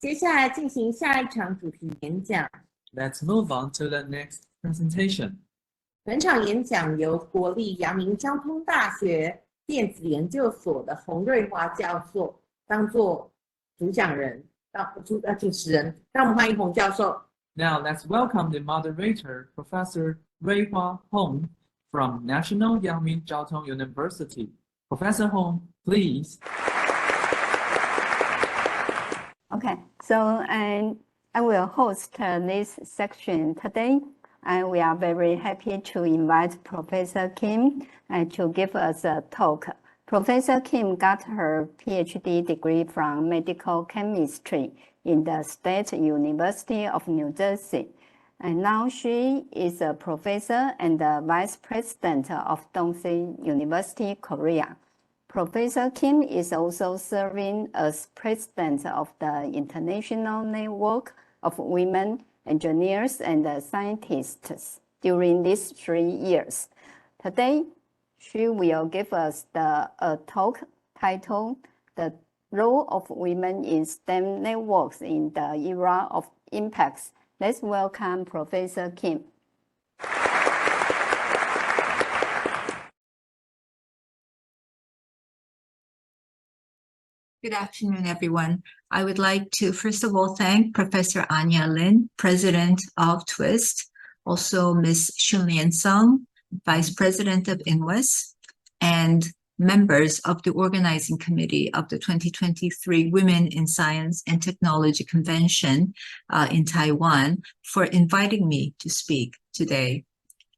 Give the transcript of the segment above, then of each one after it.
接下来进行下一场主题演讲。Let's move on to the next presentation. 本场演讲由国立阳明交通大学电子研究所的洪瑞华教授当作主持人，让我们欢迎洪教授。Now let's welcome the moderator, Professor Ruihua Hong from National Yangming Jiao Tong University. Professor Hong, please. Okay, so I will host this section today, and we are very happy to invite Professor Kim to give us a talk. Professor Kim got her PhD degree from medical chemistry in the State University of New Jersey. And now she is a professor and the vice president of Dongseo University, Korea. Professor Kim is also serving as president of the International Network of Women Engineers and Scientists during these 3 years. Today, she will give us a talk titled "The Role of Women in STEM Networks in the Era of Impacts." Let's welcome Professor Kim. Good afternoon, everyone. I would like to, first of all, thank Professor Anya Lin, President of TWIST, also Ms. Shunlian Sung, Vice President of INWES, and members of the organizing committee of the 2023 Women in Science and Technology Convention in Taiwan for inviting me to speak today.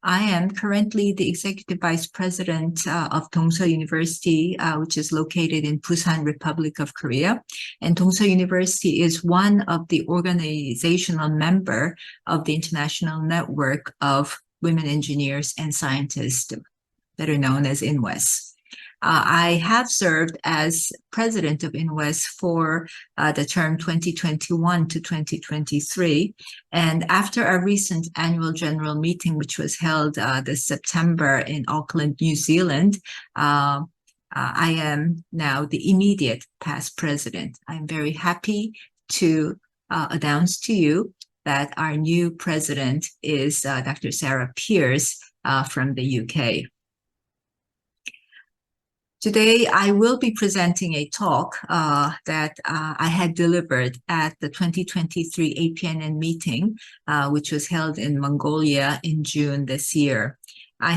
I am currently the Executive Vice President of Dongseo University, which is located in Busan, Republic of Korea. And Dongseo University is one of the organizational member of the International Network of Women Engineers and Scientists, better known as INWES. I have served as president of INWES for the term 2021 to 2023. And after our recent annual general meeting, which was held this September in Auckland, New Zealand, I am now the immediate past president. I'm very happy to announce to you that our new president is Dr. Sarah Pierce from the UK. Today, I will be presenting a talk that I had delivered at the 2023 APNN meeting, which was held in Mongolia in June this year. I,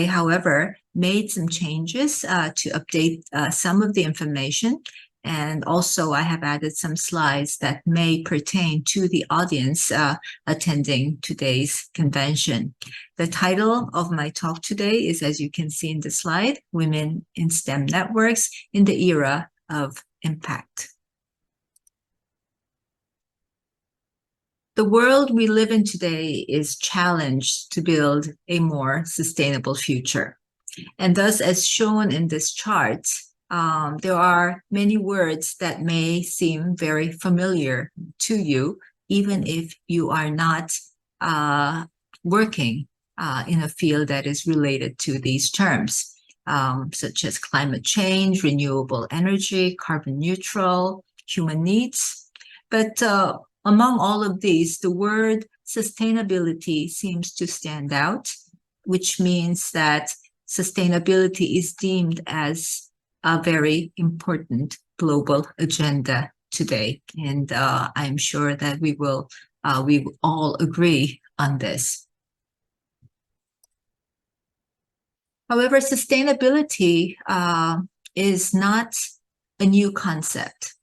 however, made some changes to update some of the information, and also I have added some slides that may pertain to the audience attending today's convention. The title of my talk today is, as you can see in the slide, Women in STEM Networks in the Era of Impact. The world we live in today is challenged to build a more sustainable future. And thus, as shown in this chart, there are many words that may seem very familiar to you, even if you are not working in a field that is related to these terms, such as climate change, renewable energy, carbon neutral, human needs. But among all of these, the word sustainability seems to stand out, which means that sustainability is deemed as a very important global agenda today. And I'm sure that we will all agree on this. However, sustainability is not a new concept.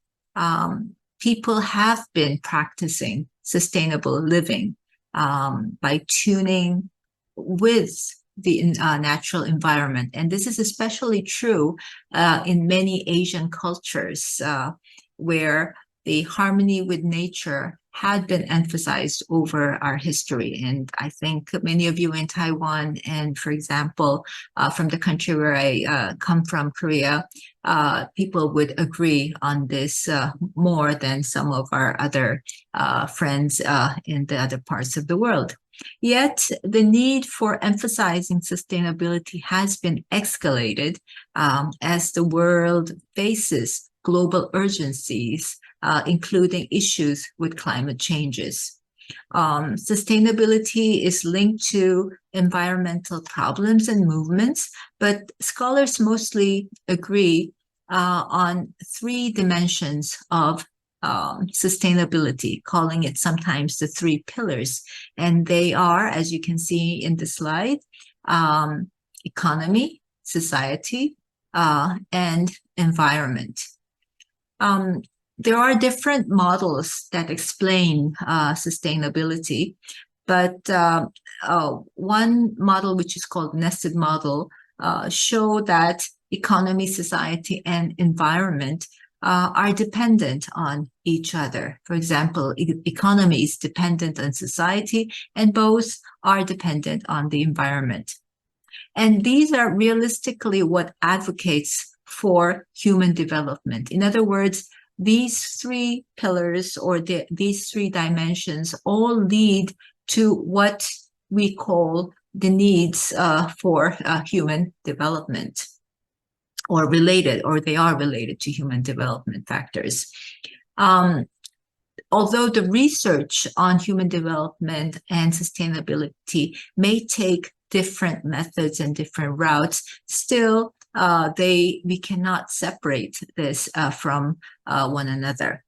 People have been practicing sustainable living by tuning with the natural environment. And this is especially true in many Asian cultures where the harmony with nature had been emphasized over our history. And I think many of you in Taiwan and, for example, from the country where I come from, Korea, people would agree on this more than some of our other friends in the other parts of the world. Yet the need for emphasizing sustainability has been escalated as the world faces global urgencies, including issues with climate changes. Sustainability is linked to environmental problems and movements, but scholars mostly agree on 3 dimensions of sustainability, calling it sometimes the 3 pillars. And they are, as you can see in the slide, economy, society, and environment. There are different models that explain sustainability, but one model, which is called nested model, show that economy, society, and environment are dependent on each other. For example, economy is dependent on society, and both are dependent on the environment. And these are realistically what advocates for human development. In other words, these 3 pillars or these 3 dimensions all lead to what we call the needs for human development, or they are related to human development factors. Although the research on human development and sustainability may take different methods and different routes, still we cannot separate this from one another.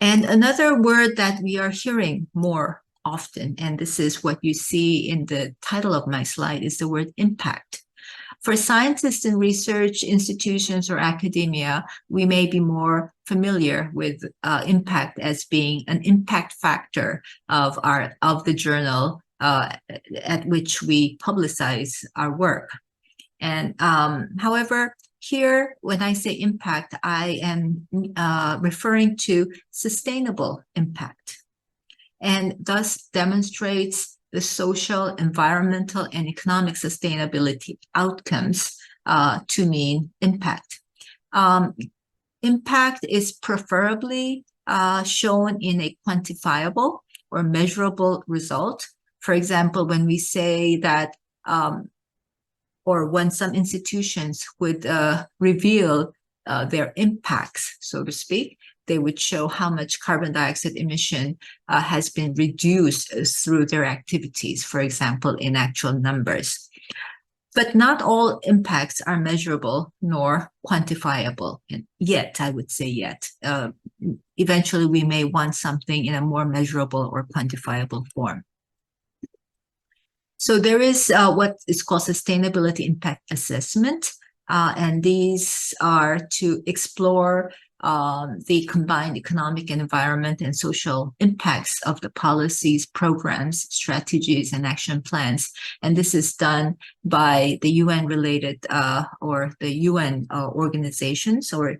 And another word that we are hearing more often, and this is what you see in the title of my slide, is the word impact. For scientists in research institutions or academia, we may be more familiar with impact as being an impact factor of the journal at which we publicize our work. And however, here, when I say impact, I am referring to sustainable impact, and thus demonstrates the social, environmental, and economic sustainability outcomes to mean impact. Impact is preferably shown in a quantifiable or measurable result. For example, when we say that, or when some institutions would reveal their impacts, so to speak, they would show how much carbon dioxide emission has been reduced through their activities, for example, in actual numbers. But not all impacts are measurable nor quantifiable yet, I would say yet. Eventually, we may want something in a more measurable or quantifiable form. So there is what is called sustainability impact assessment, and these are to explore the combined economic and environment and social impacts of the policies, programs, strategies, and action plans. And this is done by the UN-related or the UN organizations or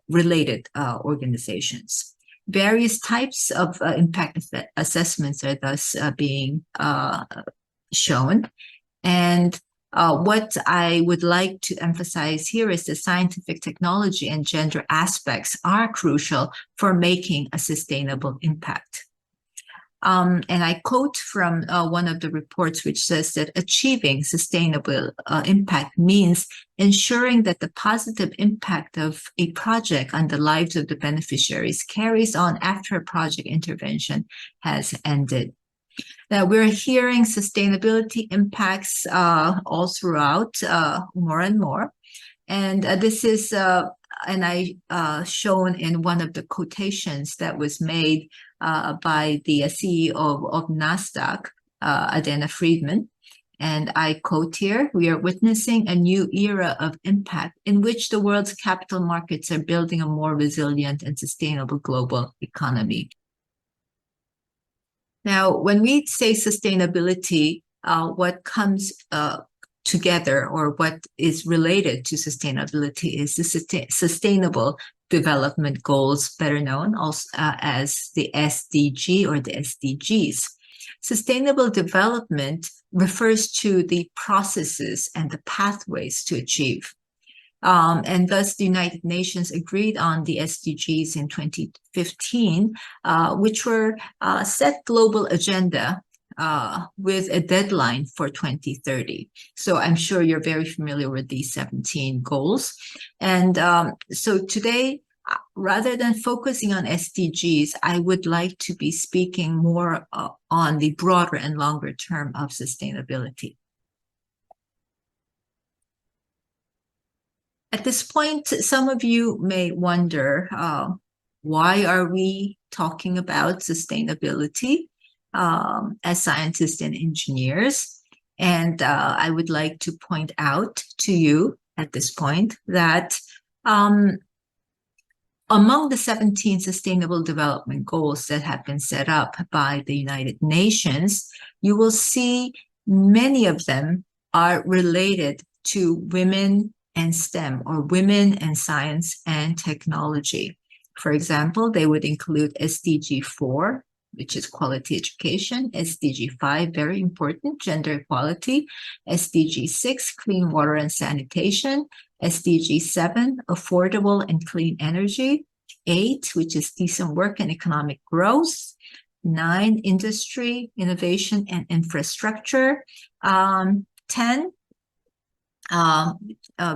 related organizations. Various types of impact assessments are thus being shown. And what I would like to emphasize here is the scientific, technology, and gender aspects are crucial for making a sustainable impact. And I quote from one of the reports, which says that achieving sustainable impact means ensuring that the positive impact of a project on the lives of the beneficiaries carries on after a project intervention has ended. Now, we're hearing sustainability impacts all throughout, more and more. And this is, and I shown in one of the quotations that was made by the CEO of NASDAQ, Adena Friedman. And I quote here, "We are witnessing a new era of impact in which the world's capital markets are building a more resilient and sustainable global economy." Now, when we say sustainability, what comes together or what is related to sustainability is the sustainable development goals, better known also as the SDG or the SDGs. Sustainable development refers to the processes and the pathways to achieve. And thus the United Nations agreed on the SDGs in 2015, which were set global agenda with a deadline for 2030. So I'm sure you're very familiar with these 17 goals. And so today, rather than focusing on SDGs, I would like to be speaking more on the broader and longer term of sustainability. At this point, some of you may wonder, why are we talking about sustainability as scientists and engineers? And I would like to point out to you at this point that among the 17 Sustainable Development Goals that have been set up by the United Nations, you will see many of them are related to women and STEM, or women and science and technology. For example, they would include SDG 4, which is quality education, SDG 5, very important, gender equality, SDG 6, clean water and sanitation, SDG 7, affordable and clean energy, 8, which is decent work and economic growth, 9, industry, innovation and infrastructure, 10,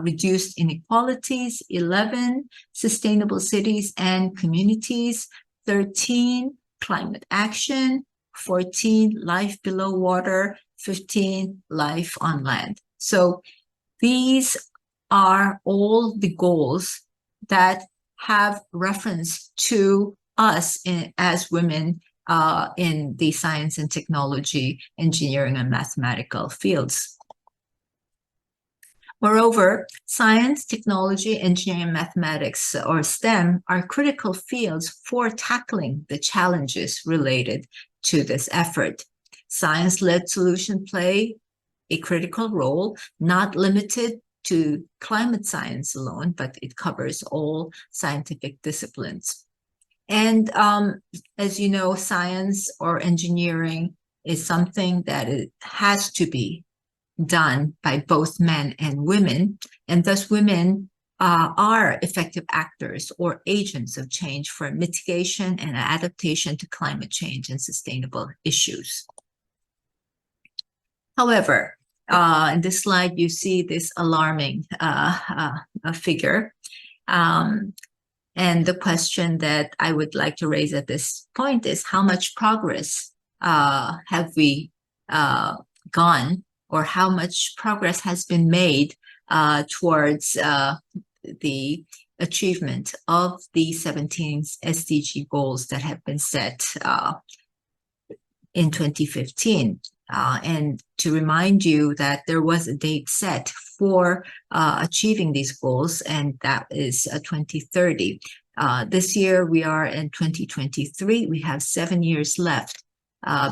reduced inequalities, 11, sustainable cities and communities, 13, climate action, 14, life below water, 15, life on land. So these are all the goals that have reference to us as women in the science and technology, engineering and mathematical fields. Moreover, science, technology, engineering, and mathematics, or STEM, are critical fields for tackling the challenges related to this effort. Science-led solutions play a critical role, not limited to climate science alone, but it covers all scientific disciplines. And as you know, science or engineering is something that it has to be done by both men and women, and thus women are effective actors or agents of change for mitigation and adaptation to climate change and sustainable issues. However, in this slide, you see this alarming figure. And the question that I would like to raise at this point is, how much progress have we gone, or how much progress has been made towards the achievement of the 17 SDG goals that have been set in 2015. And to remind you that there was a date set for achieving these goals, and that is 2030. This year we are in 2023. We have 7 years left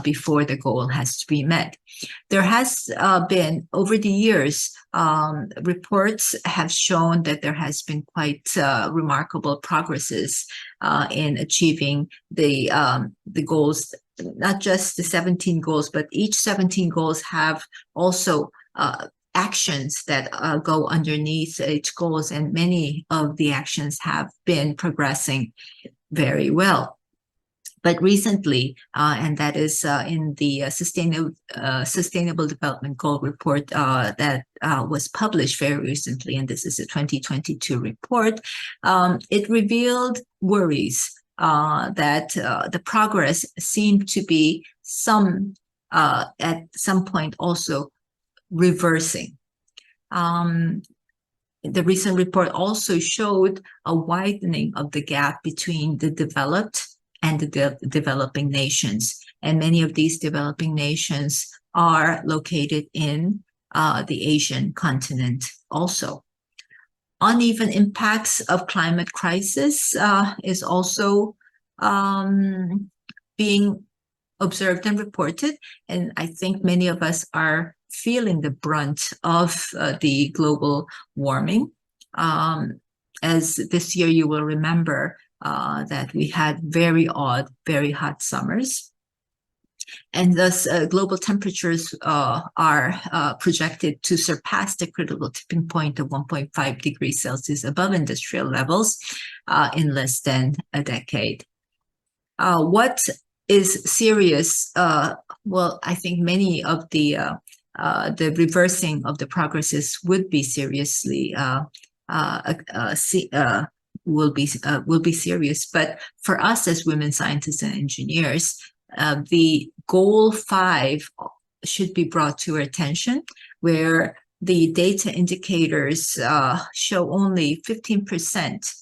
before the goal has to be met. There has been, over the years, reports have shown that there has been quite remarkable progresses in achieving the goals, not just the 17 goals, but each 17 goals have also actions that go underneath each goals, and many of the actions have been progressing very well. But recently, and that is in the Sustainable Development Goal report that was published very recently, and this is a 2022 report, it revealed worries that the progress seemed to be at some point also reversing. The recent report also showed a widening of the gap between the developed and the developing nations. And many of these developing nations are located in the Asian continent also. Uneven impacts of climate crisis is also being observed and reported. And I think many of us are feeling the brunt of the global warming. As this year, you will remember that we had very odd, very hot summers. And thus global temperatures are projected to surpass the critical tipping point of 1.5 degrees Celsius above industrial levels in less than a decade. What is serious. Well, I think many of the reversing of the progresses would be seriously will be serious. But for us as women scientists and engineers, the goal 5 should be brought to our attention, where the data indicators show only 15%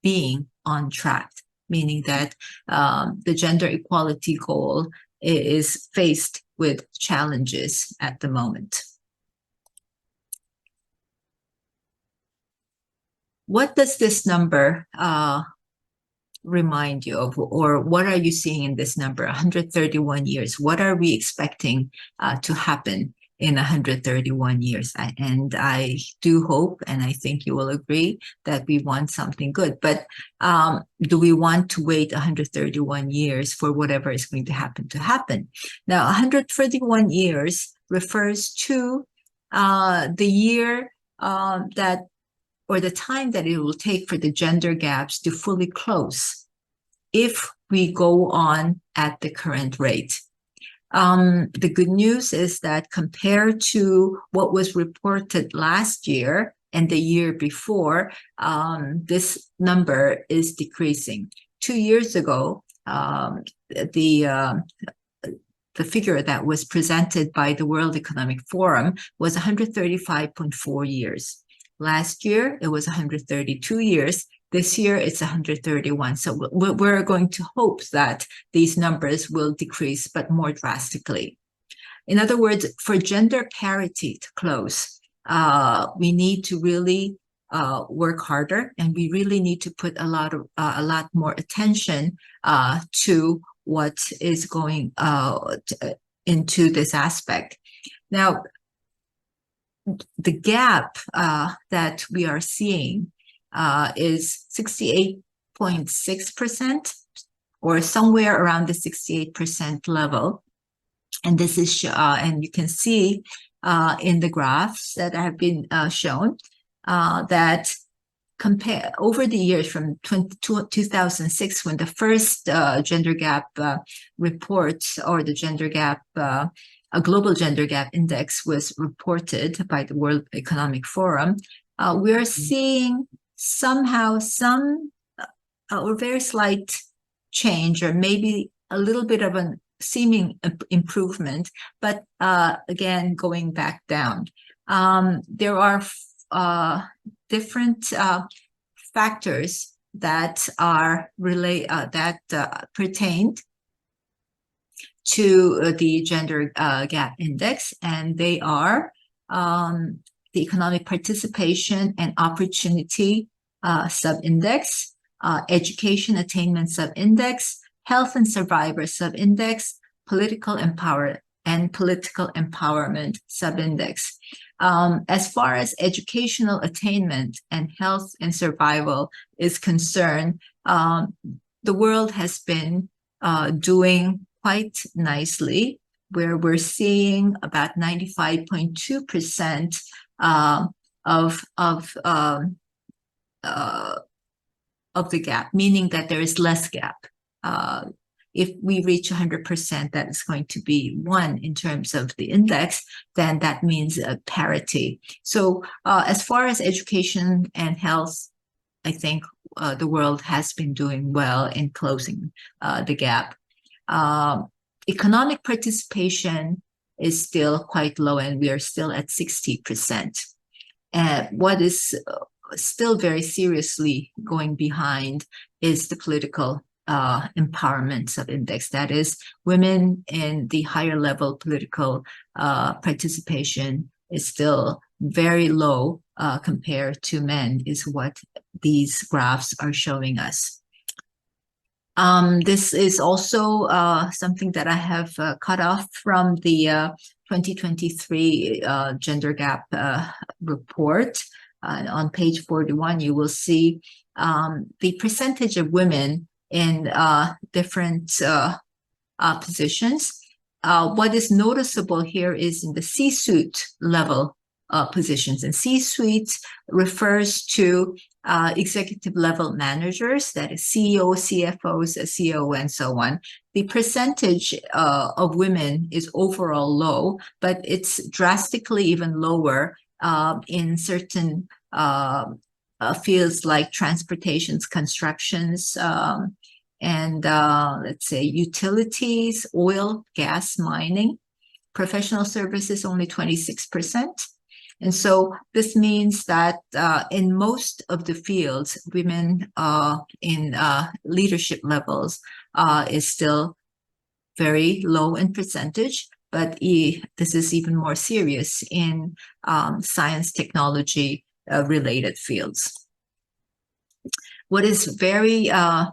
being on track, meaning that the gender equality goal is faced with challenges at the moment. What does this number remind you of, or what are you seeing in this number? 131 years. What are we expecting to happen in 131 years? And I do hope, and I think you will agree, that we want something good. But do we want to wait 131 years for whatever is going to happen? Now, 131 years refers to the year or the time that it will take for the gender gaps to fully close if we go on at the current rate. The good news is that compared to what was reported last year and the year before, this number is decreasing. 2 years ago, the figure that was presented by the World Economic Forum was 135.4 years. Last year, it was 132 years. This year, it's 131. So we're going to hope that these numbers will decrease, but more drastically. In other words, for gender parity to close, we need to really work harder, and we really need to put a lot more attention to what is going into this aspect. Now, the gap that we are seeing is 68.6%, or somewhere around the 68% level. And this is, and you can see in the graphs that have been shown that over the years from 2006, when the first gender gap report, or the gender gap, a global gender gap index was reported by the World Economic Forum, we are seeing somehow some or very slight change, or maybe a little bit of a seeming improvement, but again, going back down. There are different factors that are pertained to the gender gap index, and they are the economic participation and opportunity subindex, education attainment subindex, health and survivor subindex, political empowerment subindex. As far as educational attainment and health and survival is concerned, the world has been doing quite nicely, where we're seeing about 95.2% of the gap, meaning that there is less gap. If we reach 100%, that is going to be 1 in terms of the index, then that means parity. So as far as education and health, I think the world has been doing well in closing the gap. Economic participation is still quite low, and we are still at 60%. And what is still very seriously going behind is the political empowerment subindex. That is, women in the higher level political participation is still very low compared to men, is what these graphs are showing us. This is also something that I have cut off from the 2023 gender gap report. On page 41, you will see the percentage of women in different positions. What is noticeable here is in the C-suite level positions. And C-suite refers to executive level managers, that is CEO, CFOs, CEO, and so on, the percentage of women is overall low, but it's drastically even lower in certain fields like transportations, constructions, and let's say utilities, oil, gas, mining. Professional services, only 26%. And so this means that in most of the fields, women in leadership levels is still very low in percentage, but this is even more serious in science, technology related fields. What is very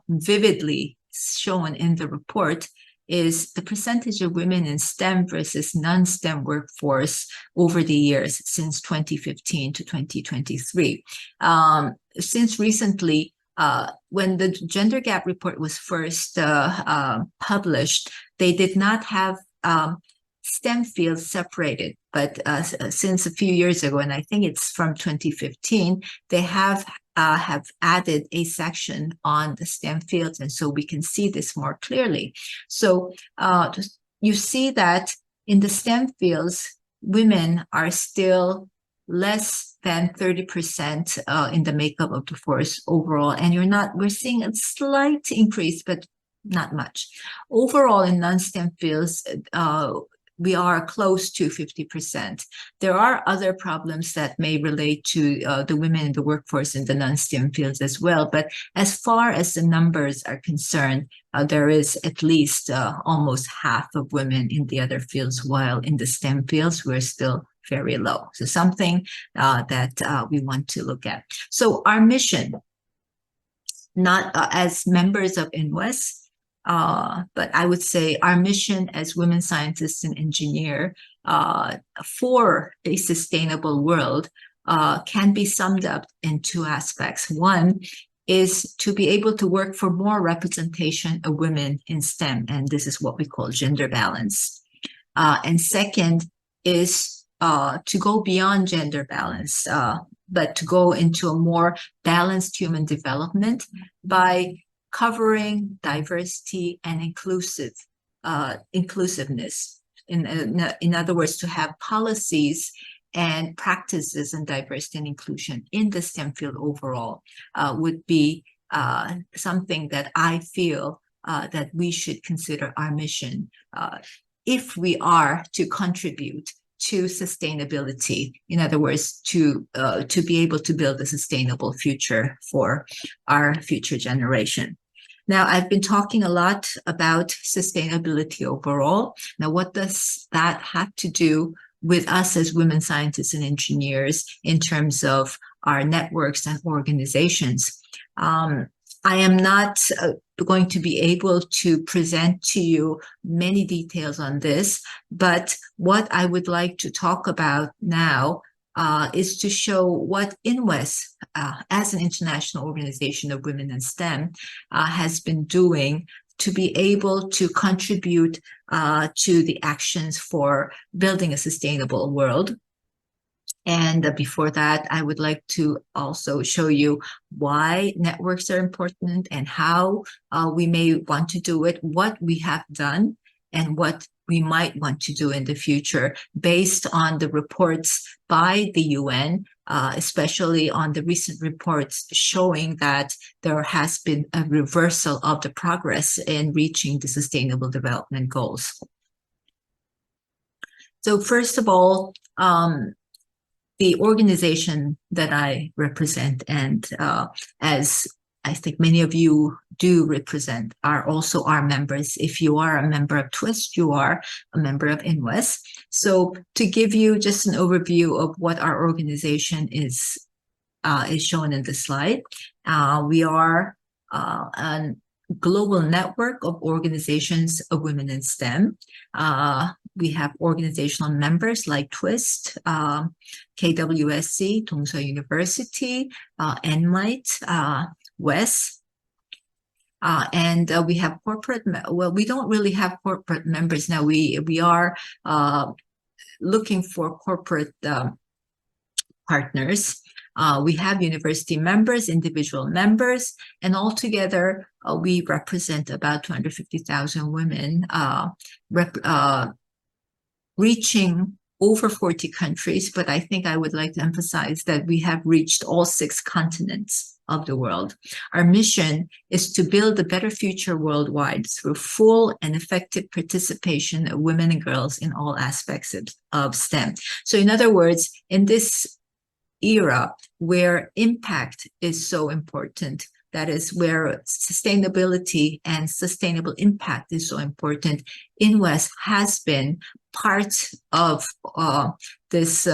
vividly shown in the report is the percentage of women in STEM versus non-STEM workforce over the years since 2015 to 2023. Since recently, when the gender gap report was first published, they did not have STEM fields separated, but since a few years ago, and I think it's from 2015, they have added a section on the STEM fields, and so we can see this more clearly. So you see that in the STEM fields, women are still less than 30% in the makeup of the force overall, and we're seeing a slight increase, but not much. Overall, in non-STEM fields, we are close to 50%. There are other problems that may relate to the women in the workforce in the non-STEM fields as well. But as far as the numbers are concerned, there is at least almost half of women in the other fields, while in the STEM fields, we're still very low. So something that we want to look at. So our mission, not as members of INWES, but I would say our mission as women scientists and engineers for a sustainable world can be summed up in two aspects. One is to be able to work for more representation of women in STEM, and this is what we call gender balance. And second is to go beyond gender balance, but to go into a more balanced human development by covering diversity and inclusiveness. In other words, to have policies and practices in diversity and inclusion in the STEM field overall would be something that I feel that we should consider our mission if we are to contribute to sustainability. In other words, to be able to build a sustainable future for our future generation. Now, I've been talking a lot about sustainability overall. Now, what does that have to do with us as women scientists and engineers in terms of our networks and organizations? I am not going to be able to present to you many details on this, but what I would like to talk about now is to show what INWES, as an international organization of women in STEM, has been doing to be able to contribute to the actions for building a sustainable world. And before that, I would like to also show you why networks are important and how we may want to do it, what we have done, and what we might want to do in the future based on the reports by the UN, especially on the recent reports showing that there has been a reversal of the progress in reaching the Sustainable Development Goals. So first of all, the organization that I represent, and as I think many of you do represent, are also our members. If you are a member of TWIST, you are a member of INWES. So to give you just an overview of what our organization is shown in the slide, we are a global network of organizations of women in STEM. We have organizational members like TWIST, KWSC, Dongseo University, NMIT, WES, and we have corporate, well, we don't really have corporate members now. We are looking for corporate partners. We have university members, individual members, and altogether we represent about 250,000 women, reaching over 40 countries. But I think I would like to emphasize that we have reached all 6 continents of the world. Our mission is to build a better future worldwide through full and effective participation of women and girls in all aspects of STEM. So in other words, in this era where impact is so important, that is where sustainability and sustainable impact is so important, INWES has been part of this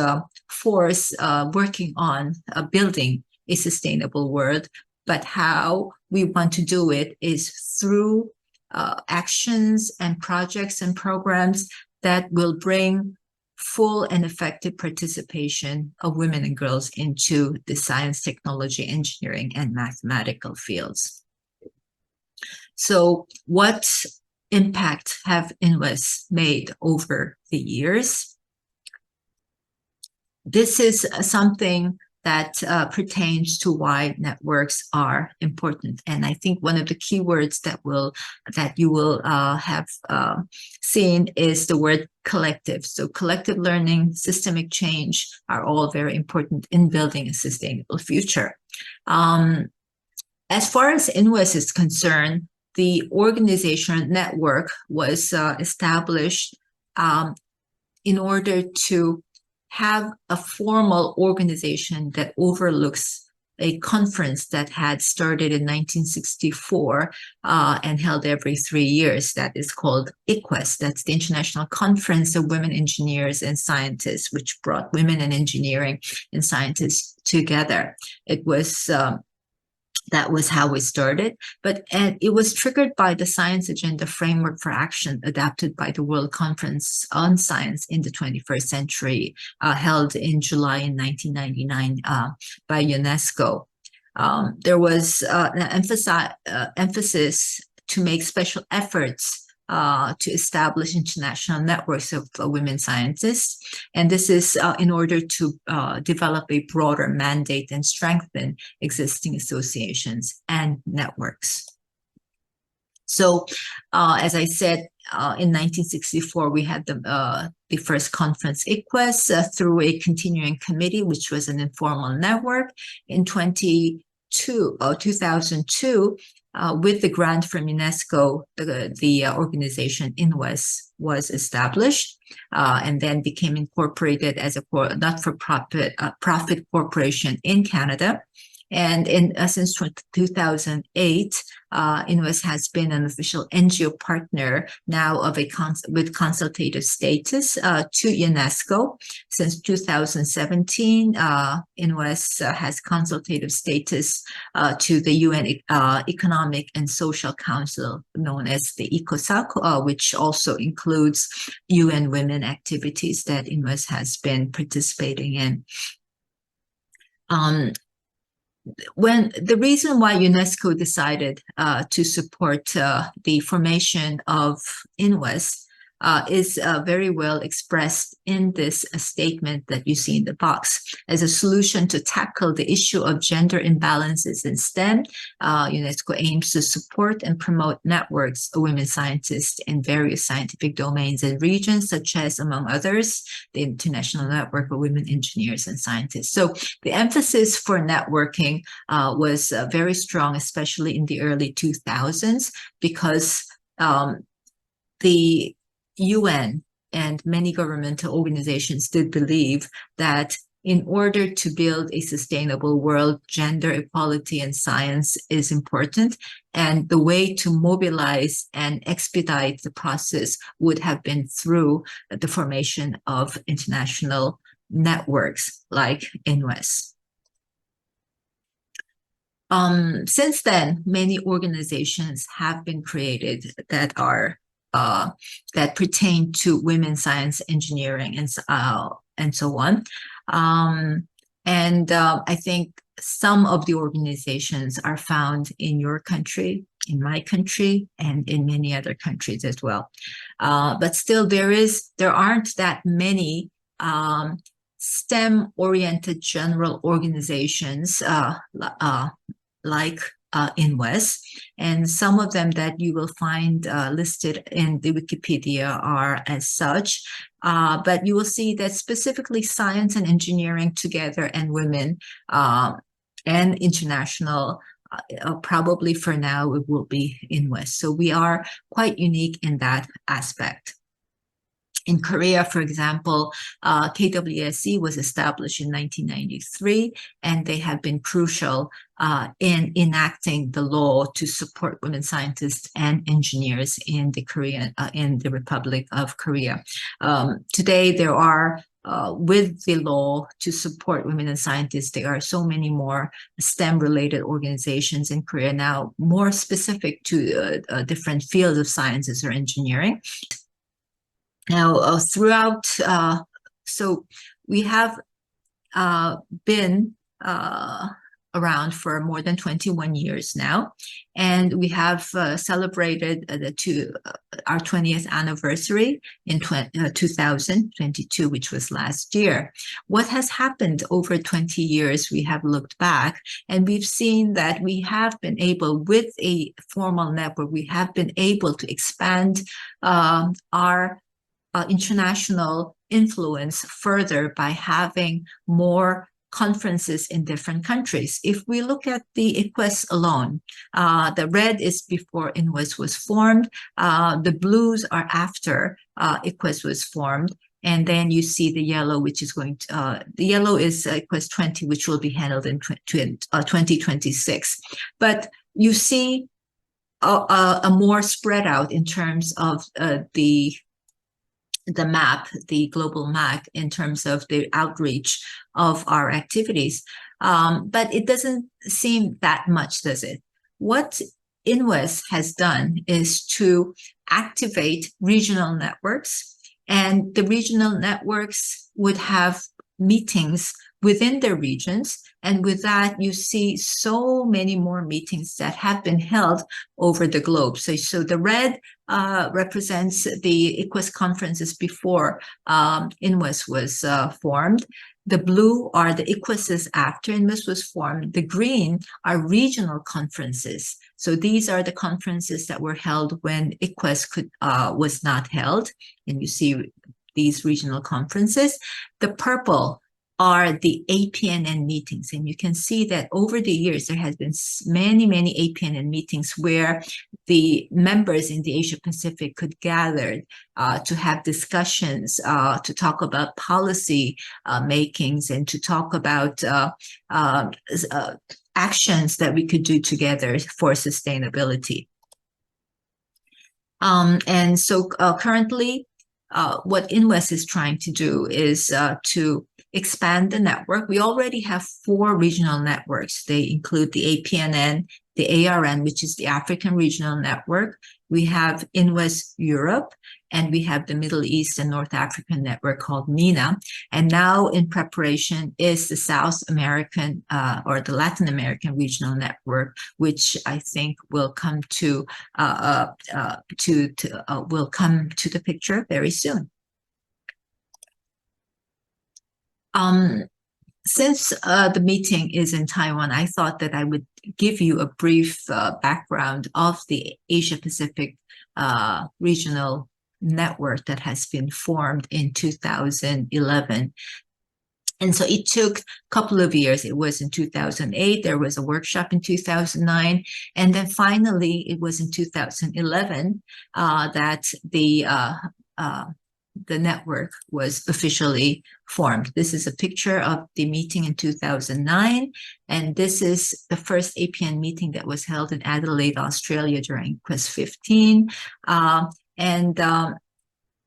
force working on building a sustainable world. But how we want to do it is through actions and projects and programs that will bring full and effective participation of women and girls into the science, technology, engineering, and mathematical fields. So what impact have INWES made over the years? This is something that pertains to why networks are important. And I think one of the key words that you will have seen is the word collective. So collective learning, systemic change are all very important in building a sustainable future. As far as INWES is concerned, the organizational network was established in order to have a formal organization that overlooks a conference that had started in 1964 and held every 3 years. That is called ICWES. That's the International Conference of Women Engineers and Scientists, which brought women in engineering and scientists together. It was that was how we started, but it was triggered by the Science Agenda Framework for Action adopted by the World Conference on Science in the 21st Century, held in July in 1999 by UNESCO. There was an emphasis to make special efforts to establish international networks of women scientists. And this is in order to develop a broader mandate and strengthen existing associations and networks. So, as I said, in 1964, we had the first conference ICWES through a continuing committee, which was an informal network. In 2002, with the grant from UNESCO, the organization INWES was established and then became incorporated as a not-for-profit corporation in Canada. And since 2008, INWES has been an official NGO partner now of with consultative status to UNESCO. Since 2017, INWES has consultative status to the UN Economic and Social Council, known as the ECOSOC, which also includes UN women activities that INWES has been participating in. When the reason why UNESCO decided to support the formation of INWES is very well expressed in this statement that you see in the box. As a solution to tackle the issue of gender imbalances in STEM, UNESCO aims to support and promote networks of women scientists in various scientific domains and regions, such as, among others, the International Network of Women Engineers and Scientists. So the emphasis for networking was very strong, especially in the early 2000s, because the UN and many governmental organizations did believe that in order to build a sustainable world, gender equality and science is important. And the way to mobilize and expedite the process would have been through the formation of international networks like INWES. Since then, many organizations have been created that are that pertain to women, science, engineering, and so on. I think some of the organizations are found in your country, in my country, and in many other countries as well. But still, there aren't that many STEM-oriented general organizations like INWES, and some of them that you will find listed in the Wikipedia are as such. But you will see that specifically science and engineering together and women and international, probably for now it will be INWES. So we are quite unique in that aspect. In Korea, for example, KWSC was established in 1993, and they have been crucial in enacting the law to support women scientists and engineers in the Republic of Korea. Today, there are with the law to support women and scientists, there are so many more STEM-related organizations in Korea now, more specific to different fields of sciences or engineering. Now, throughout, so we have been around for more than 21 years now, and we have celebrated our 20th anniversary in 2022, which was last year. What has happened over 20 years, we have looked back, and we've seen that we have been able, with a formal network, we have been able to expand our international influence further by having more conferences in different countries. If we look at the ICWES alone, the red is before INWES was formed, the blues are after ICWES was formed, and then you see the yellow, which is going to, the yellow is ICWES 20, which will be handled in 2026. But you see a more spread out in terms of the map, the global map, in terms of the outreach of our activities. But it doesn't seem that much, does it? What INWES has done is to activate regional networks, and the regional networks would have meetings within their regions. And with that, you see so many more meetings that have been held over the globe. So the red represents the ICWES conferences before INWES was formed. The blue are the ICWESs after INWES was formed. The green are regional conferences. So these are the conferences that were held when ICWES was not held. And you see these regional conferences. The purple are the APNN meetings. And you can see that over the years, there has been many, many APNN meetings where the members in the Asia Pacific could gather to have discussions, to talk about policy makings, and to talk about actions that we could do together for sustainability. And so currently, what INWES is trying to do is to expand the network. We already have 4 regional networks. They include the APNN, the ARN, which is the African Regional Network. We have INWES Europe, and we have the Middle East and North African network called MENA. And now in preparation is the South American or the Latin American Regional Network, which I think will come to the picture very soon. Since the meeting is in Taiwan, I thought that I would give you a brief background of the Asia Pacific Regional Network that has been formed in 2011. And so it took a couple of years. It was in 2008, there was a workshop in 2009, and then finally it was in 2011 that the network was officially formed. This is a picture of the meeting in 2009, and this is the first APN meeting that was held in Adelaide, Australia during Quest 15.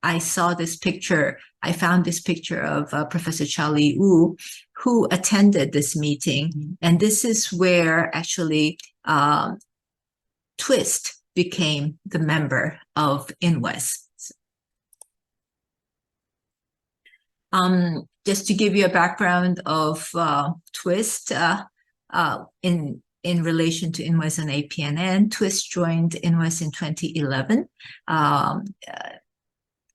I saw this picture, I found this picture of Professor Charlie Wu, who attended this meeting, and this is where actually TWIST became the member of INWES. Just to give you a background of TWIST in relation to INWES and APNN, TWIST joined INWES in 2011.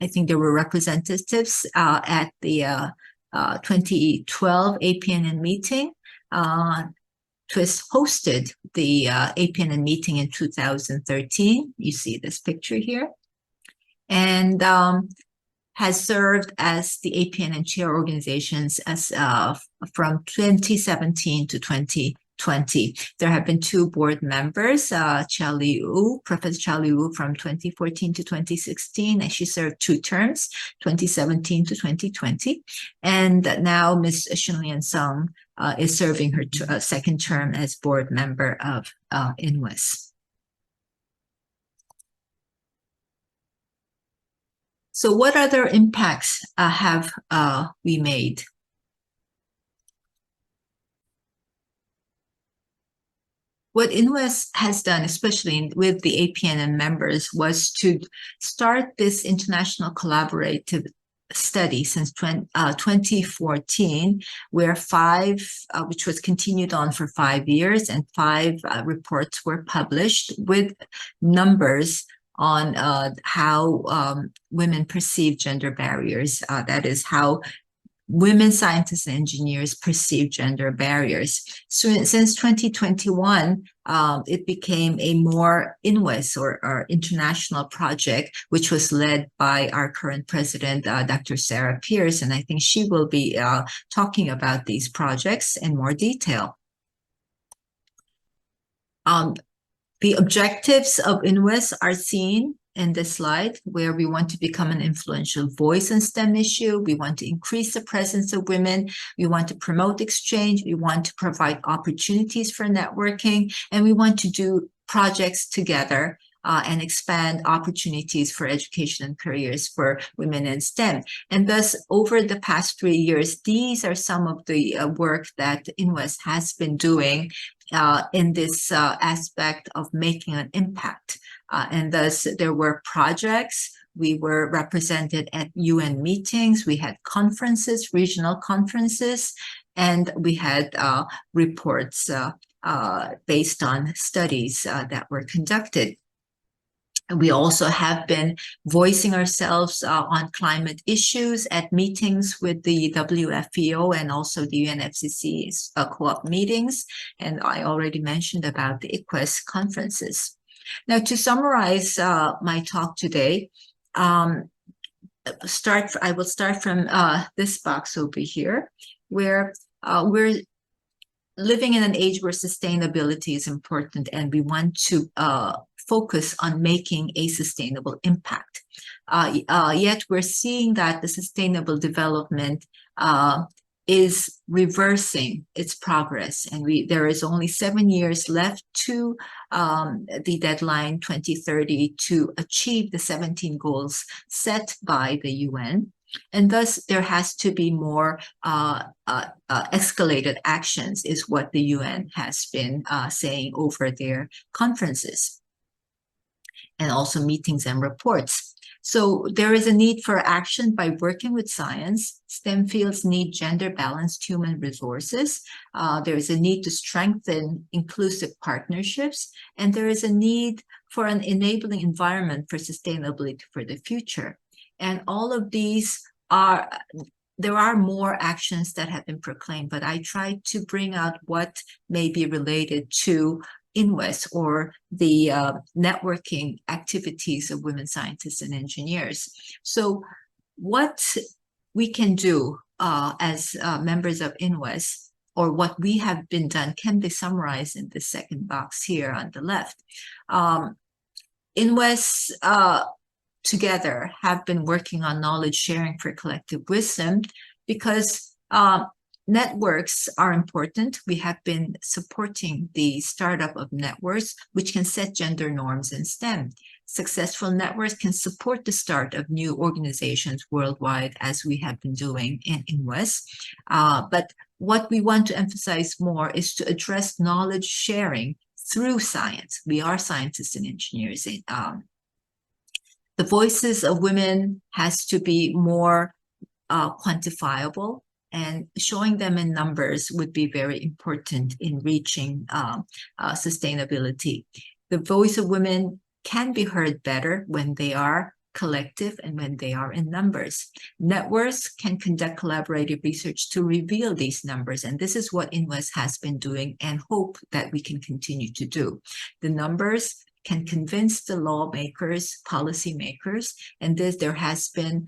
I think there were representatives at the 2012 APNN meeting. TWIST hosted the APNN meeting in 2013. You see this picture here. And has served as the APNN chair organizations as from 2017 to 2020. There have been 2 board members, Professor Charlie Wu from 2014 to 2016, and she served 2 terms, 2017 to 2020. And now Ms. Shunlian Sung is serving her 2nd term as board member of INWES. So what other impacts have we made? What INWES has done, especially with the APNN members, was to start this international collaborative study since 2014, where 5, which was continued on for 5 years, and 5 reports were published with numbers on how women perceive gender barriers. That is, how women scientists and engineers perceive gender barriers. So since 2021, it became a more INWES or international project, which was led by our current president, Dr. Sarah Pierce, and I think she will be talking about these projects in more detail. The objectives of INWES are seen in this slide, where we want to become an influential voice in STEM issue. We want to increase the presence of women. We want to promote exchange. We want to provide opportunities for networking. And we want to do projects together and expand opportunities for education and careers for women in STEM. And thus, over the past 3 years, these are some of the work that INWES has been doing in this aspect of making an impact. And thus, there were projects. We were represented at UN meetings. We had conferences, regional conferences, and we had reports based on studies that were conducted. We also have been voicing ourselves on climate issues at meetings with the WFEO and also the UNFCCC's co-op meetings. And I already mentioned about the ICWES conferences. Now, to summarize my talk today, I will start from this box over here, where we're living in an age where sustainability is important, and we want to focus on making a sustainable impact. Yet we're seeing that the sustainable development is reversing its progress, and there is only 7 years left to the deadline 2030 to achieve the 17 goals set by the UN. And thus, there has to be more escalated actions, is what the UN has been saying over their conferences and also meetings and reports. So there is a need for action by working with science. STEM fields need gender-balanced human resources. There is a need to strengthen inclusive partnerships, and there is a need for an enabling environment for sustainability for the future. And all of these there are more actions that have been proclaimed, but I tried to bring out what may be related to INWES, or the networking activities of women scientists and engineers. So what we can do as members of INWES, or what we have been done, can be summarized in the second box here on the left. INWES together have been working on knowledge sharing for collective wisdom, because networks are important. We have been supporting the startup of networks, which can set gender norms in STEM. Successful networks can support the start of new organizations worldwide, as we have been doing in INWES. But what we want to emphasize more is to address knowledge sharing through science. We are scientists and engineers. The voices of women has to be more quantifiable, and showing them in numbers would be very important in reaching sustainability. The voice of women can be heard better when they are collective and when they are in numbers. Networks can conduct collaborative research to reveal these numbers, and this is what INWES has been doing and hope that we can continue to do. The numbers can convince the lawmakers, policymakers, and there has been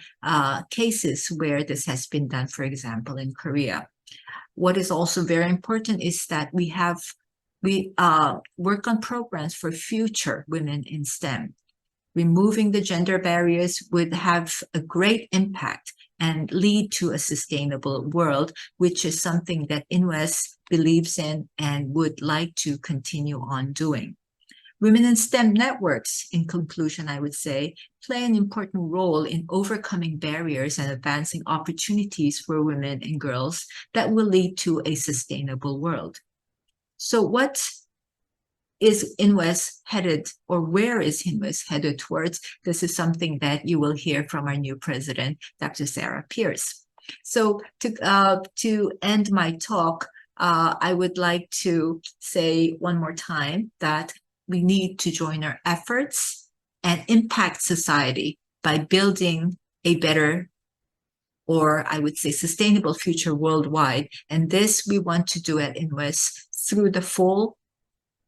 cases where this has been done, for example, in Korea. What is also very important is that we work on programs for future women in STEM. Removing the gender barriers would have a great impact and lead to a sustainable world, which is something that INWES believes in and would like to continue on doing. Women in STEM networks, in conclusion, I would say, play an important role in overcoming barriers and advancing opportunities for women and girls that will lead to a sustainable world. So what is INWES headed, or where is INWES headed towards? This is something that you will hear from our new president, Dr. Sarah Pierce. So to end my talk, I would like to say one more time that we need to join our efforts and impact society by building a better, or I would say sustainable future worldwide. And this we want to do at INWES through the full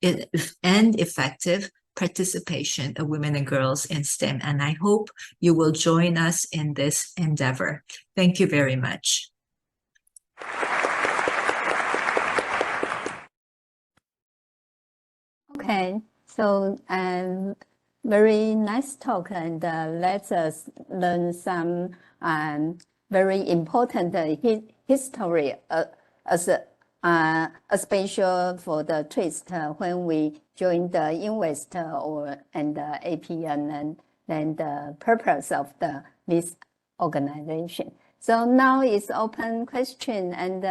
and effective participation of women and girls in STEM. And I hope you will join us in this endeavor. Thank you very much. Okay, so very nice talk, and let us learn some very important history especially for the twist when we joined the INWES and the APN and the purpose of this organization. So now it's open question, and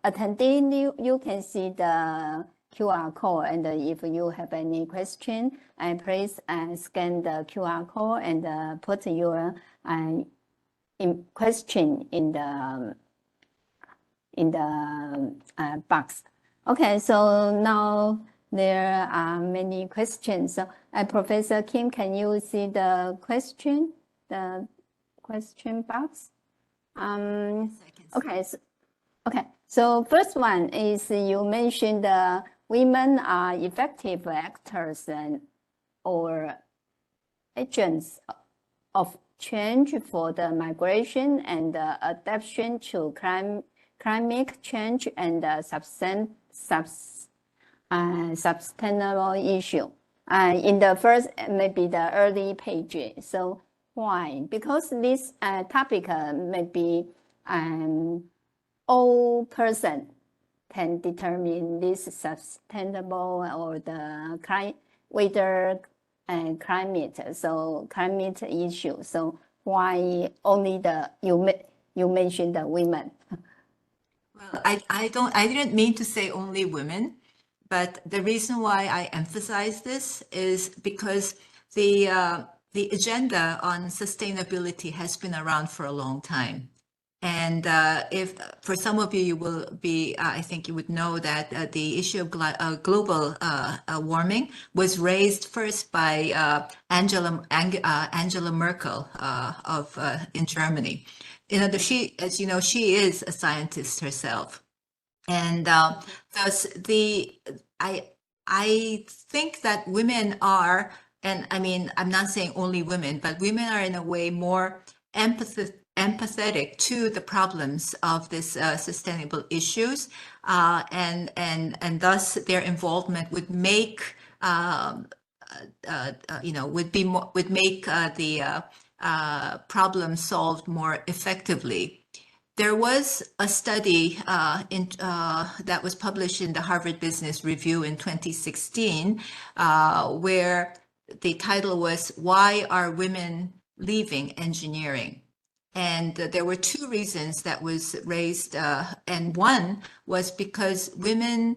attendee, you can see the QR code, and if you have any question, please scan the QR code and put your question in the box. Okay, so now there are many questions. So, Professor Kim, can you see the question box? Okay. So first one is you mentioned women are effective actors or agents of change for the migration and adaptation to climate change and sustainable issue. In the first, maybe the early page. So why? Because this topic maybe all person can determine this sustainable or the weather and climate. So climate issue. So why only you mentioned the women? Well, I didn't mean to say only women, but the reason why I emphasize this is because the agenda on sustainability has been around for a long time. And if for some of you, you will be, I think you would know that the issue of global warming was raised first by Angela Merkel in Germany. She, as you know, she is a scientist herself, and thus I think that women are, and I mean, I'm not saying only women, but women are in a way more empathetic to the problems of this sustainable issues, and thus their involvement would make would make the problem solved more effectively. There was a study that was published in the Harvard Business Review in 2016, where the title was "Why Are Women Leaving Engineering?" And there were two reasons that was raised, and one was because women,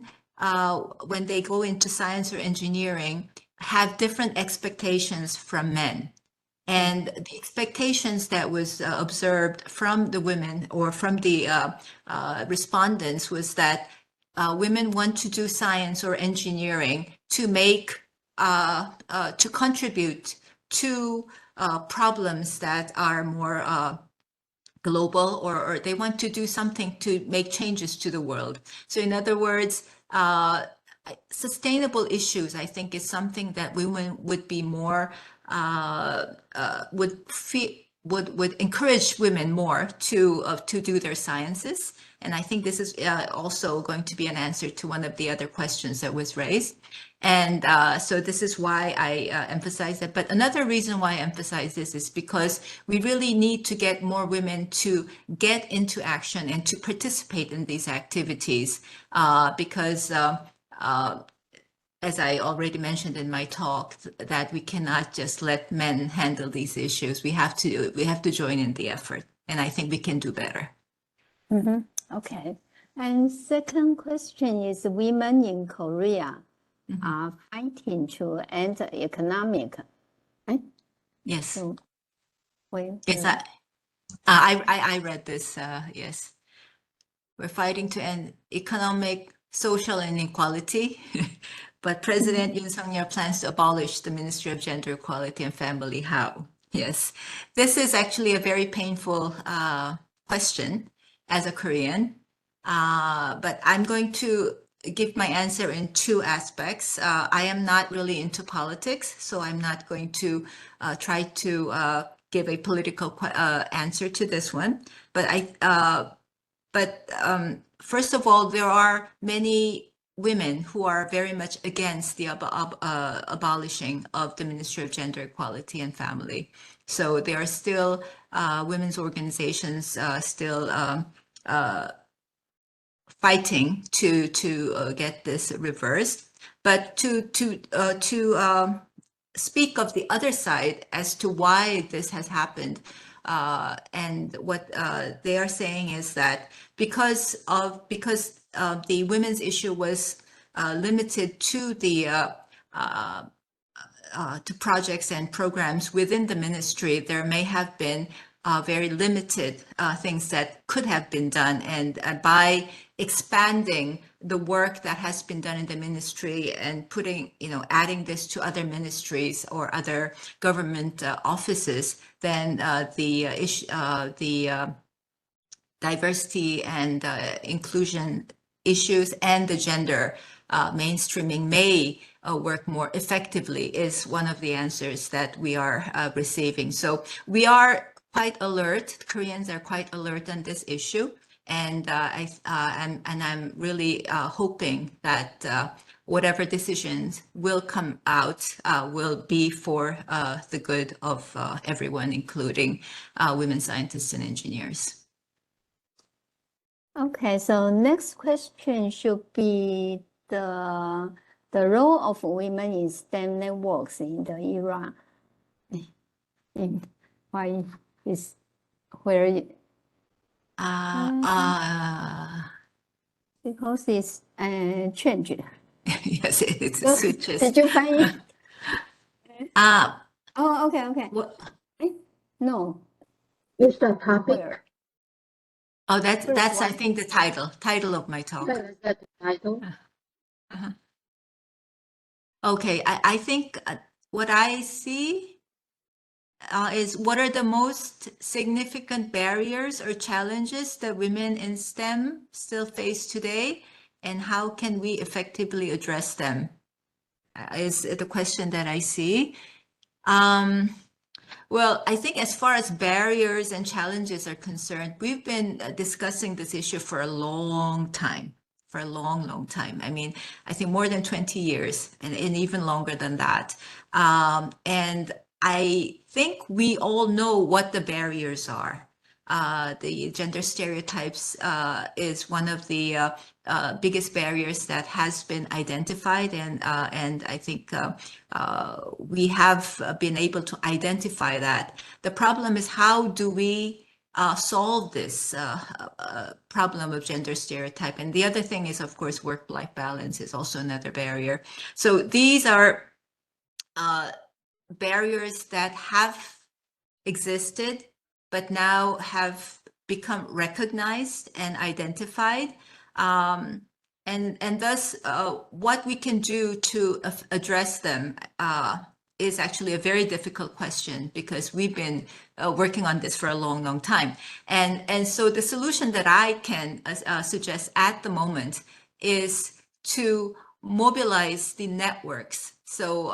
when they go into science or engineering, have different expectations from men. And the expectations that was observed from the women or from the respondents was that women want to do science or engineering to make, to contribute to problems that are more global, or they want to do something to make changes to the world. So in other words, sustainable issues, I think, is something that women would be more, would encourage women more to do their sciences. And I think this is also going to be an answer to one of the other questions that was raised. And so this is why I emphasize that. But another reason why I emphasize this is because we really need to get more women to get into action and to participate in these activities, because as I already mentioned in my talk, that we cannot just let men handle these issues. We have to join in the effort, and I think we can do better. Mm-hmm. Okay. And second question is, women in Korea are fighting to end economic. Right? Yes. So, yes, I read this. Yes, we're fighting to end economic, social inequality. But President Yoon Suk-yeol plans to abolish the Ministry of Gender Equality and Family. How? Yes, this is actually a very painful question as a Korean, but I'm going to give my answer in two aspects. I am not really into politics, so I'm not going to try to give a political answer to this one. But first of all, there are many women who are very much against the abolishing of the Ministry of Gender Equality and Family. So there are still women's organizations still fighting to get this reversed. But to speak of the other side as to why this has happened, and what they are saying is that because the women's issue was limited to the to projects and programs within the ministry, there may have been very limited things that could have been done, and by expanding the work that has been done in the ministry and putting, adding this to other ministries or other government offices, then the diversity and inclusion issues and the gender mainstreaming may work more effectively is one of the answers that we are receiving. So we are quite alert. Koreans are quite alert on this issue, and I'm really hoping that whatever decisions will come out will be for the good of everyone, including women scientists and engineers. Okay, so next question should be the role of women in STEM networks in the era. Why is where? Because it's changed. Yes, it switches. Did you find it? Oh, okay. What? No. What's the topic? Where? Oh, that's I think the title of my talk. Is that the title? Okay, I think what I see is what are the most significant barriers or challenges that women in STEM still face today, and how can we effectively address them, is the question that I see. Well, I think as far as barriers and challenges are concerned, we've been discussing this issue for a long time, for a long time. I mean, I think more than 20 years and even longer than that. And I think we all know what the barriers are. The gender stereotypes is one of the biggest barriers that has been identified, and I think we have been able to identify that. The problem is, how do we solve this problem of gender stereotype? And the other thing is, of course, work-life balance is also another barrier. So these are barriers that have existed, but now have become recognized and identified. And thus, what we can do to address them is actually a very difficult question because we've been working on this for a long, long time. And so the solution that I can suggest at the moment is to mobilize the networks. So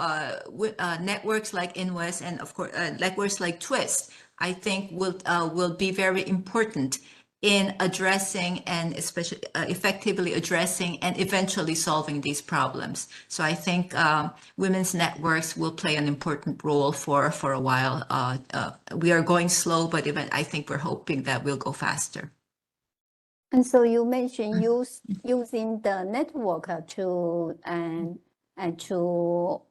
networks like INWES and of course networks like TWIST, I think will be very important in addressing and especially effectively addressing and eventually solving these problems. So I think women's networks will play an important role for a while. We are going slow, but I think we're hoping that we'll go faster. And so you mentioned using the network to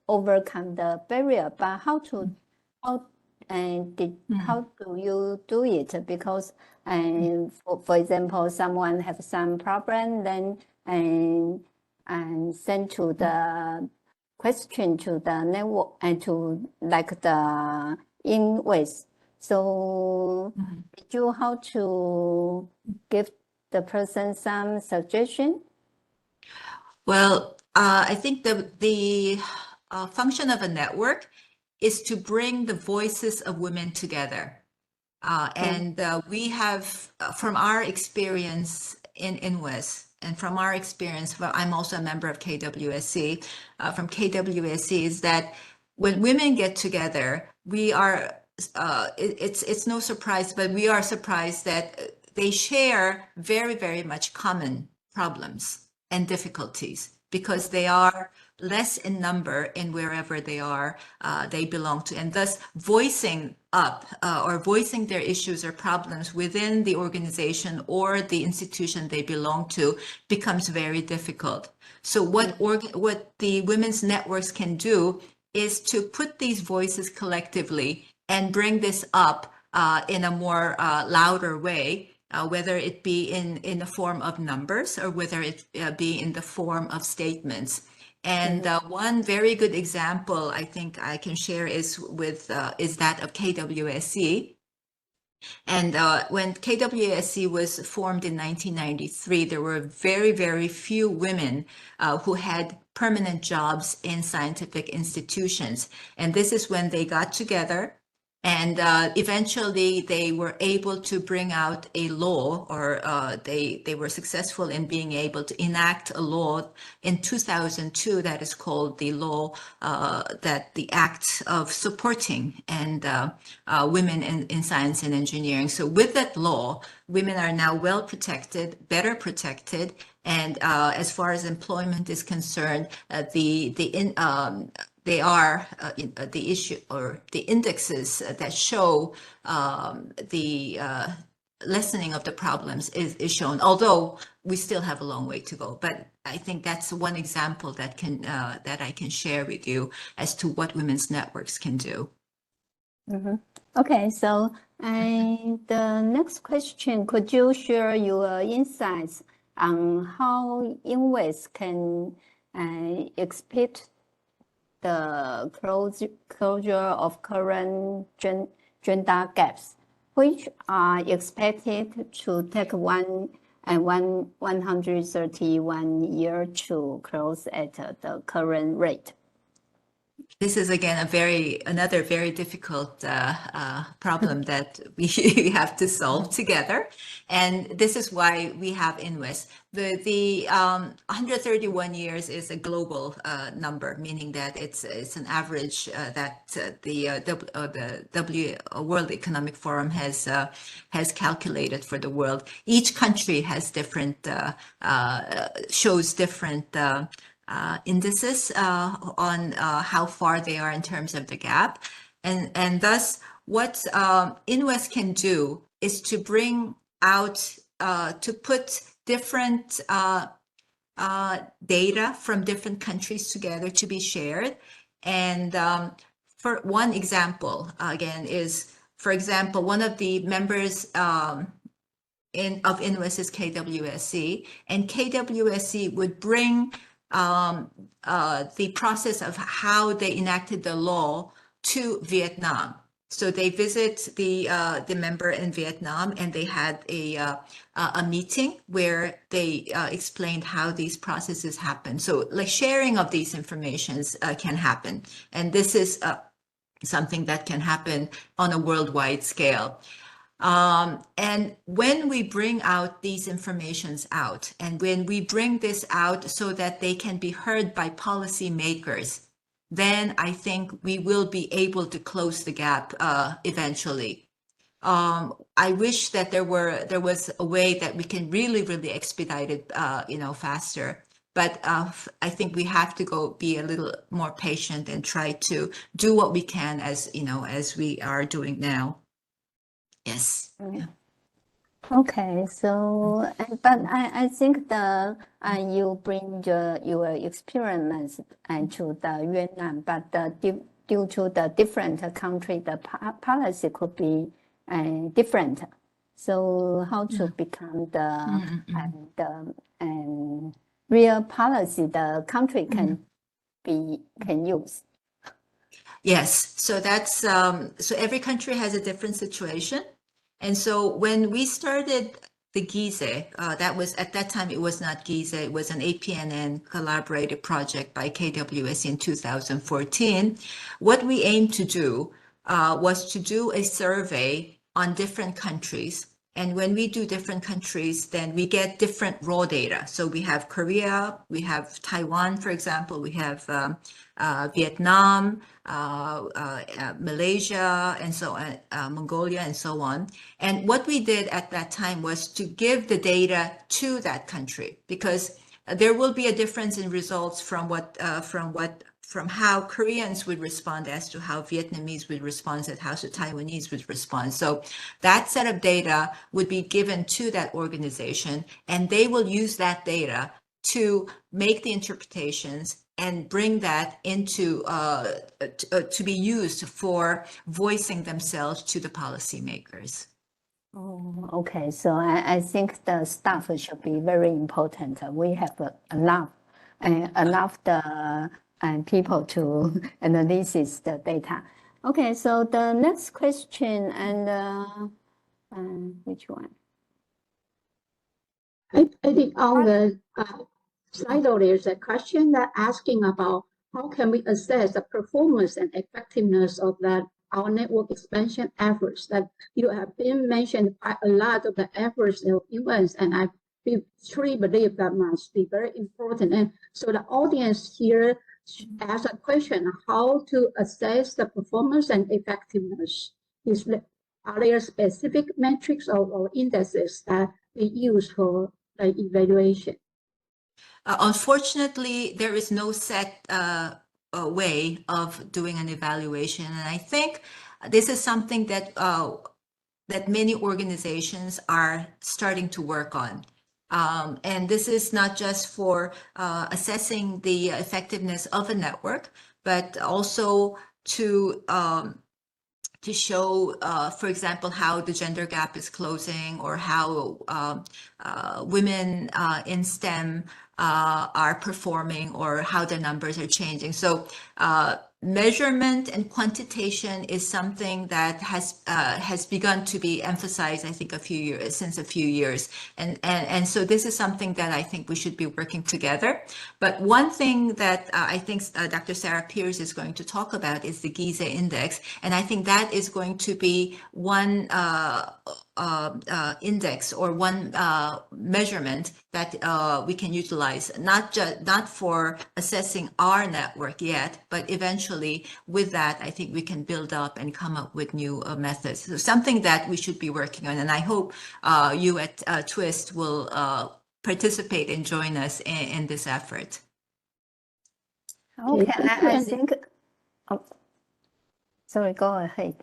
overcome the barrier, but how do you do it? Because for example, someone have some problem, then and send to the question to the network and to like the INWES. So did you how to give the person some suggestion? Well, I think the function of a network is to bring the voices of women together. And we have, from our experience in INWES, and from our experience, well, I'm also a member of KWSC, from KWSC is that when women get together, we are, it's no surprise, but we are surprised that they share very, very much common problems and difficulties because they are less in number in wherever they belong to, and thus voicing up or voicing their issues or problems within the organization or the institution they belong to becomes very difficult. So what the women's networks can do is to put these voices collectively and bring this up in a more louder way, whether it be in the form of numbers or whether it be in the form of statements. And one very good example I think I can share is that of KWSC. And when KWSC was formed in 1993, there were very, very few women who had permanent jobs in scientific institutions. And this is when they got together. And eventually they were able to bring out a law, or they were successful in being able to enact a law in 2002 that is called the law, that the act of supporting and women in science and engineering. So with that law, women are now well protected, better protected, and as far as employment is concerned, they are the issue or the indexes that show the lessening of the problems is shown, although we still have a long way to go. But I think that's one example that I can share with you as to what women's networks can do. Okay, so the next question, could you share your insights on how INWES can expect the closure of current gender gaps, which are expected to take 131 years to close at the current rate? This is again another very difficult problem that we have to solve together, and this is why we have INWES. The 131 years is a global number, meaning that it's an average that the World Economic Forum has calculated for the world. Each country has different shows different indices on how far they are in terms of the gap, and thus what INWES can do is to bring out to put different data from different countries together to be shared. And for one example, again, is, for example, one of the members of INWES is KWSC, and KWSC would bring the process of how they enacted the law to Vietnam. So they visit the member in Vietnam, and they had a meeting where they explained how these processes happen. So like sharing of these informations can happen. And this is something that can happen on a worldwide scale. And when we bring out these informations out, and when we bring this out so that they can be heard by policymakers, then I think we will be able to close the gap eventually. I wish that there was a way that we can really expedite it, faster. But I think we have to be a little more patient and try to do what we can as we are doing now. Yes. Yeah. Okay, so but I think you bring your experiments to the Vietnam, but due to the different country, the policy could be different. So how to become the real policy the country can use? Yes, so that's so every country has a different situation. And so when we started the GIZE, that was at that time, it was not GIZE, it was an APNN collaborative project by KWS in 2014. What we aimed to do was to do a survey on different countries. And when we do different countries, then we get different raw data. So we have Korea, we have Taiwan, for example, we have Vietnam, Malaysia, and so on, Mongolia, and so on. And what we did at that time was to give the data to that country, because there will be a difference in results from how Koreans would respond as to how Vietnamese would respond and how Taiwanese would respond. So that set of data would be given to that organization, and they will use that data to make the interpretations and bring that into to be used for voicing themselves to the policymakers. Oh, okay. So I think the staff should be very important. We have enough the people to analyze the data. Okay, so the next question, and which one? I think on the slide there's a question that asking about how can we assess the performance and effectiveness of our network expansion efforts. That you have been mentioned quite a lot of the efforts of events, and I truly believe that must be very important. And so the audience here ask a question: how to assess the performance and effectiveness? Are there specific metrics or indices that we use for the evaluation? Unfortunately, there is no set way of doing an evaluation, and I think this is something that that many organizations are starting to work on. And this is not just for assessing the effectiveness of a network, but also to show, for example, how the gender gap is closing, or how women in STEM are performing, or how the numbers are changing. So measurement and quantitation is something that has begun to be emphasized, I think, since a few years. And so this is something that I think we should be working together. But one thing that I think Dr. Sarah Pierce is going to talk about is the GIZE index. And I think that is going to be one index or one measurement that we can utilize, not for assessing our network yet, but eventually with that, I think we can build up and come up with new methods. So something that we should be working on, and I hope you at TWIST will participate and join us in this effort. Okay, I think. Oh, sorry, go ahead.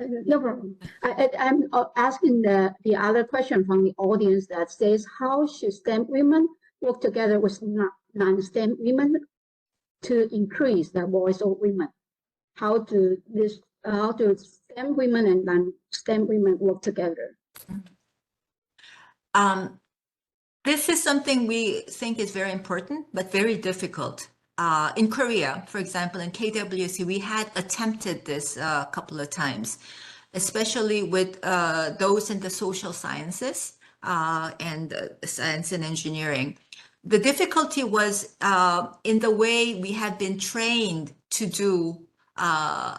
No problem. I'm asking the other question from the audience that says, how should STEM women work together with non-STEM women to increase the voice of women? How do STEM women and non-STEM women work together? This is something we think is very important, but very difficult. in Korea, for example, in KWC, we had attempted this a couple of times, especially with those in the social sciences and science and engineering. The difficulty was in the way we have been trained to do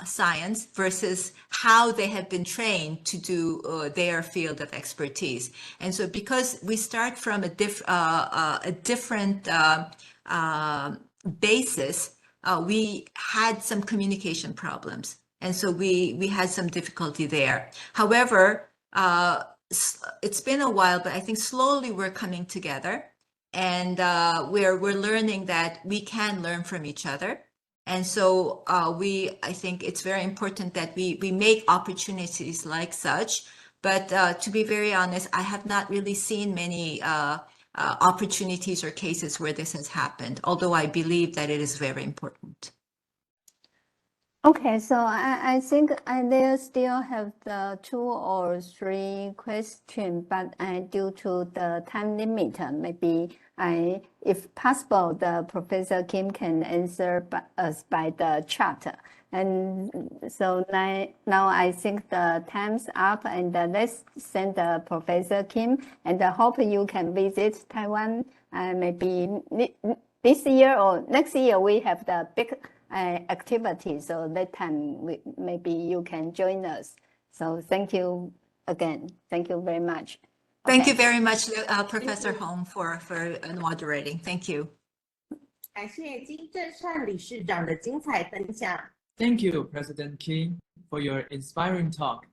science versus how they have been trained to do their field of expertise. And so because we start from a different basis, we had some communication problems. And so we had some difficulty there. However, it's been a while, but I think slowly we're coming together, and we're learning that we can learn from each other. And so I think it's very important that we make opportunities like such. But to be very honest, I have not really seen many opportunities or cases where this has happened, although I believe that it is very important. Okay, so I think I still have the 2 or 3 questions, but due to the time limit, maybe if possible, the Professor Kim can answer us by the chat. And so now I think the time's up, and let's send Professor Kim, and I hope you can visit Taiwan. Maybe this year or next year we have the big activity, so that time maybe you can join us. So thank you again. Thank you very much. Thank you very much, Professor Hong, for moderating. Thank you. 感谢金正善理事长的精彩分享。 Thank you, President Kim, for your inspiring talk